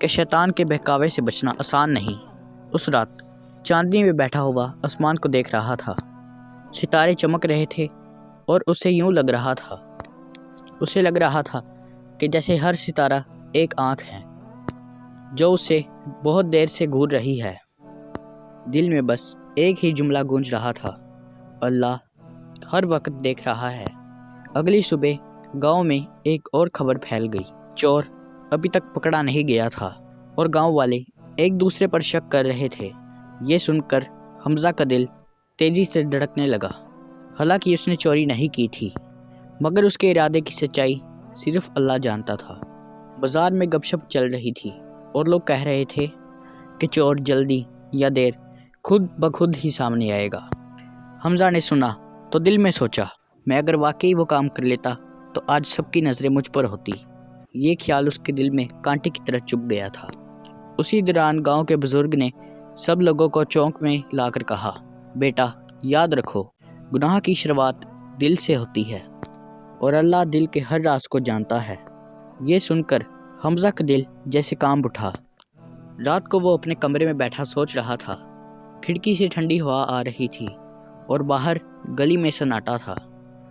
کہ شیطان کے بہکاوے سے بچنا آسان نہیں۔ اس رات چاندنی میں بیٹھا ہوا آسمان کو دیکھ رہا تھا۔ ستارے چمک رہے تھے اور اسے لگ رہا تھا کہ جیسے ہر ستارہ ایک آنکھ ہے جو اسے بہت دیر سے گھور رہی ہے۔ دل میں بس ایک ہی جملہ گونج رہا تھا، اللہ ہر وقت دیکھ رہا ہے۔ اگلی صبح گاؤں میں ایک اور خبر پھیل گئی۔ چور ابھی تک پکڑا نہیں گیا تھا اور گاؤں والے ایک دوسرے پر شک کر رہے تھے۔ یہ سن کر حمزہ کا دل تیزی سے دھڑکنے لگا۔ حالانکہ اس نے چوری نہیں کی تھی، مگر اس کے ارادے کی سچائی صرف اللہ جانتا تھا۔ بازار میں گپ شپ چل رہی تھی اور لوگ کہہ رہے تھے کہ چور جلدی یا دیر خود بخود ہی سامنے آئے گا۔ حمزہ نے سنا تو دل میں سوچا، میں اگر واقعی وہ کام کر لیتا تو آج سب کی نظریں مجھ پر ہوتی۔ یہ خیال اس کے دل میں کانٹے کی طرح چبھ گیا تھا۔ اسی دوران گاؤں کے بزرگ نے سب لوگوں کو چونک میں لا کر کہا، بیٹا یاد رکھو، گناہ کی شروعات دل سے ہوتی ہے اور اللہ دل کے ہر راز کو جانتا ہے۔ یہ سن کر حمزہ کا دل جیسے کانپ اٹھا۔ رات کو وہ اپنے کمرے میں بیٹھا سوچ رہا تھا۔ کھڑکی سے ٹھنڈی ہوا آ رہی تھی اور باہر گلی میں سناٹا تھا۔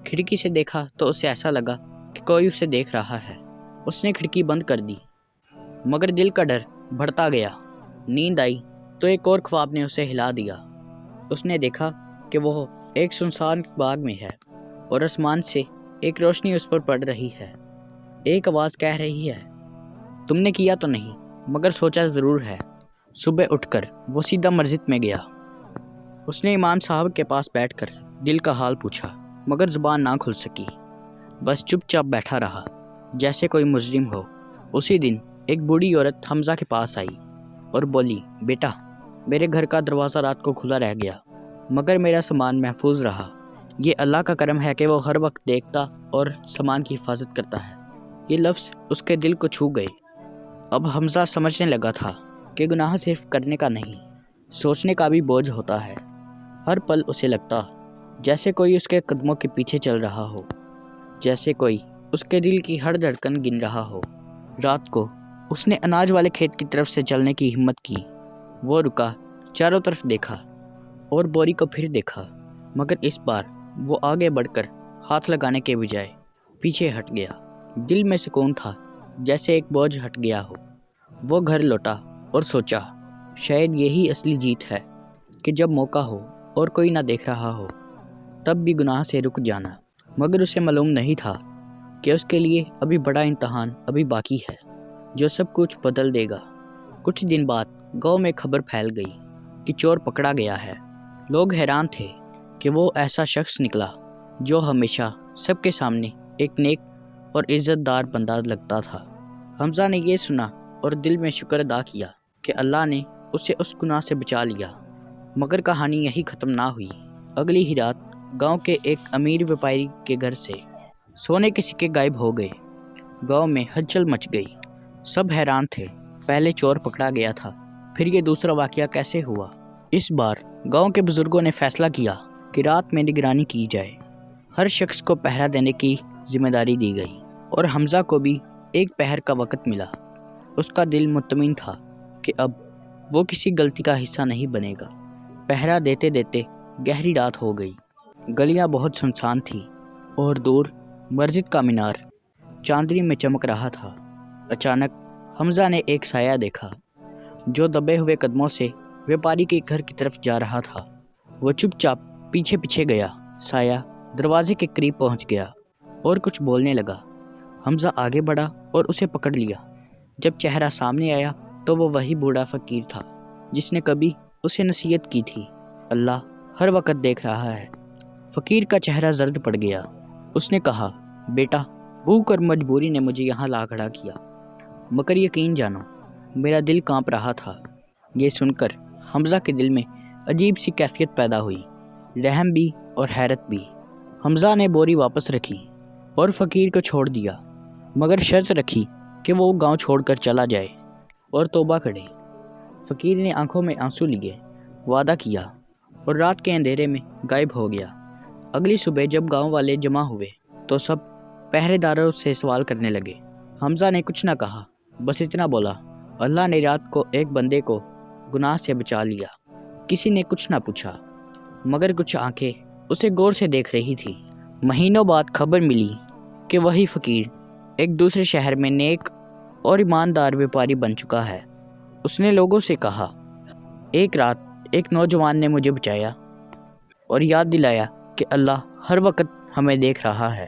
کھڑکی سے دیکھا تو اسے ایسا لگا کہ کوئی اسے دیکھ رہا ہے۔ اس نے کھڑکی بند کر دی، مگر دل کا ڈر بڑھتا گیا۔ نیند آئی تو ایک اور خواب نے اسے ہلا دیا۔ اس نے دیکھا کہ وہ ایک سنسان باغ میں ہے اور آسمان سے ایک روشنی اس پر پڑ رہی ہے۔ ایک آواز کہہ رہی ہے، تم نے کیا تو نہیں، مگر سوچا ضرور ہے۔ صبح اٹھ کر وہ سیدھا مسجد میں گیا۔ اس نے امام صاحب کے پاس بیٹھ کر دل کا حال پوچھا، مگر زبان نہ کھل سکی، بس چپ چاپ بیٹھا رہا جیسے کوئی مجرم ہو۔ اسی دن ایک بوڑھی عورت حمزہ کے پاس آئی اور بولی، بیٹا میرے گھر کا دروازہ رات کو کھلا رہ گیا، مگر میرا سامان محفوظ رہا۔ یہ اللہ کا کرم ہے کہ وہ ہر وقت دیکھتا اور سامان کی حفاظت کرتا ہے۔ یہ لفظ اس کے دل کو چھو گئے۔ اب حمزہ سمجھنے لگا تھا کہ گناہ صرف کرنے کا نہیں، سوچنے کا بھی بوجھ ہوتا ہے۔ ہر پل اسے لگتا جیسے کوئی اس کے قدموں کے پیچھے چل رہا ہو، جیسے کوئی اس کے دل کی ہر دھڑکن گن رہا ہو۔ رات کو اس نے اناج والے کھیت کی طرف سے چلنے کی ہمت کی۔ وہ رکا، چاروں طرف دیکھا اور بوری کو پھر دیکھا، مگر اس بار وہ آگے بڑھ کر ہاتھ لگانے کے بجائے پیچھے ہٹ گیا۔ دل میں سکون تھا، جیسے ایک بوجھ ہٹ گیا ہو۔ وہ گھر لوٹا اور سوچا، شاید یہی اصلی جیت ہے کہ جب موقع ہو اور کوئی نہ دیکھ رہا ہو تب بھی گناہ سے رک جانا۔ مگر اسے معلوم نہیں تھا کہ اس کے لیے ابھی بڑا امتحان ابھی باقی ہے جو سب کچھ بدل دے گا۔ کچھ دن بعد گاؤں میں خبر پھیل گئی کہ چور پکڑا گیا ہے۔ لوگ حیران تھے کہ وہ ایسا شخص نکلا جو ہمیشہ سب کے سامنے ایک نیک اور عزت دار بندہ لگتا تھا۔ حمزہ نے یہ سنا اور دل میں شکر ادا کیا کہ اللہ نے اسے اس گناہ سے بچا لیا۔ مگر کہانی یہی ختم نہ ہوئی۔ اگلی ہی رات گاؤں کے ایک امیر ویپاری کے گھر سے سونے کے سکے غائب ہو گئے۔ گاؤں میں ہلچل مچ گئی۔ سب حیران تھے، پہلے چور پکڑا گیا تھا، پھر یہ دوسرا واقعہ کیسے ہوا؟ اس بار گاؤں کے بزرگوں نے فیصلہ کیا کہ رات میں نگرانی کی جائے۔ ہر شخص کو پہرا دینے کی ذمہ داری دی گئی اور حمزہ کو بھی ایک پہر کا وقت ملا۔ اس کا دل مطمئن تھا کہ اب وہ کسی غلطی کا حصہ نہیں بنے گا۔ پہرا دیتے دیتے گہری رات ہو گئی۔ گلیاں بہت سنسان تھیں اور دور مسجد کا مینار چاندنی میں چمک رہا تھا۔ اچانک حمزہ نے ایک سایہ دیکھا جو دبے ہوئے قدموں سے ویپاری کے گھر کی طرف جا رہا تھا۔ وہ چپ چاپ پیچھے پیچھے گیا۔ سایہ دروازے کے قریب پہنچ گیا اور کچھ بولنے لگا۔ حمزہ آگے بڑھا اور اسے پکڑ لیا۔ جب چہرہ سامنے آیا تو وہ وہی بوڑھا فقیر تھا جس نے کبھی اسے نصیحت کی تھی، اللہ ہر وقت دیکھ رہا ہے۔ فقیر کا چہرہ زرد پڑ گیا۔ اس نے کہا، بیٹا بھوک اور مجبوری نے مجھے یہاں لا کھڑا کیا، مگر یقین جانو میرا دل کانپ رہا تھا۔ یہ سن کر حمزہ کے دل میں عجیب سی کیفیت پیدا ہوئی، رحم بھی اور حیرت بھی۔ حمزہ نے بوری واپس رکھی اور فقیر کو چھوڑ دیا، مگر شرط رکھی کہ وہ گاؤں چھوڑ کر چلا جائے اور توبہ کرے۔ فقیر نے آنکھوں میں آنسو لیے، وعدہ کیا اور رات کے اندھیرے میں غائب ہو گیا۔ اگلی صبح جب گاؤں والے جمع ہوئے تو سب پہرے داروں سے سوال کرنے لگے۔ حمزہ نے کچھ نہ کہا، بس اتنا بولا، اللہ نے رات کو ایک بندے کو گناہ سے بچا لیا۔ کسی نے کچھ نہ پوچھا، مگر کچھ آنکھیں اسے غور سے دیکھ رہی تھی۔ مہینوں بعد خبر ملی کہ وہی فقیر ایک دوسرے شہر میں نیک اور ایماندار بیپاری بن چکا ہے۔ اس نے لوگوں سے کہا، ایک رات ایک نوجوان نے مجھے بچایا اور یاد دلایا کہ اللہ ہر وقت ہمیں دیکھ رہا ہے۔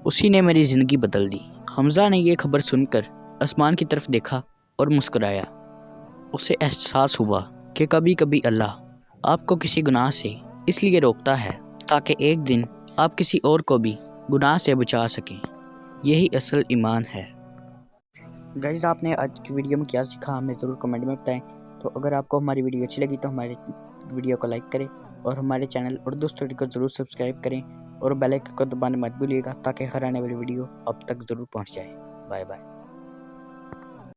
اسی نے میری زندگی بدل دی۔ حمزہ نے یہ خبر سن کر آسمان کی طرف دیکھا اور مسکرایا۔ اسے احساس ہوا کہ کبھی کبھی اللہ آپ کو کسی گناہ سے اس لیے روکتا ہے تاکہ ایک دن آپ کسی اور کو بھی گناہ سے بچا سکیں۔ یہی اصل ایمان ہے۔ گائز، آپ نے آج کی ویڈیو میں کیا سیکھا ہمیں ضرور کمنٹ میں بتائیں۔ تو اگر آپ کو ہماری ویڈیو اچھی لگی تو ہمارے ویڈیو کو لائک کریں اور ہمارے چینل اردو اسٹڈی کو ضرور سبسکرائب کریں اور بیل آئکن کو دبانا مت بھولیے گا تاکہ ہر آنے والی ویڈیو اب تک ضرور پہنچ جائے۔ Bye bye.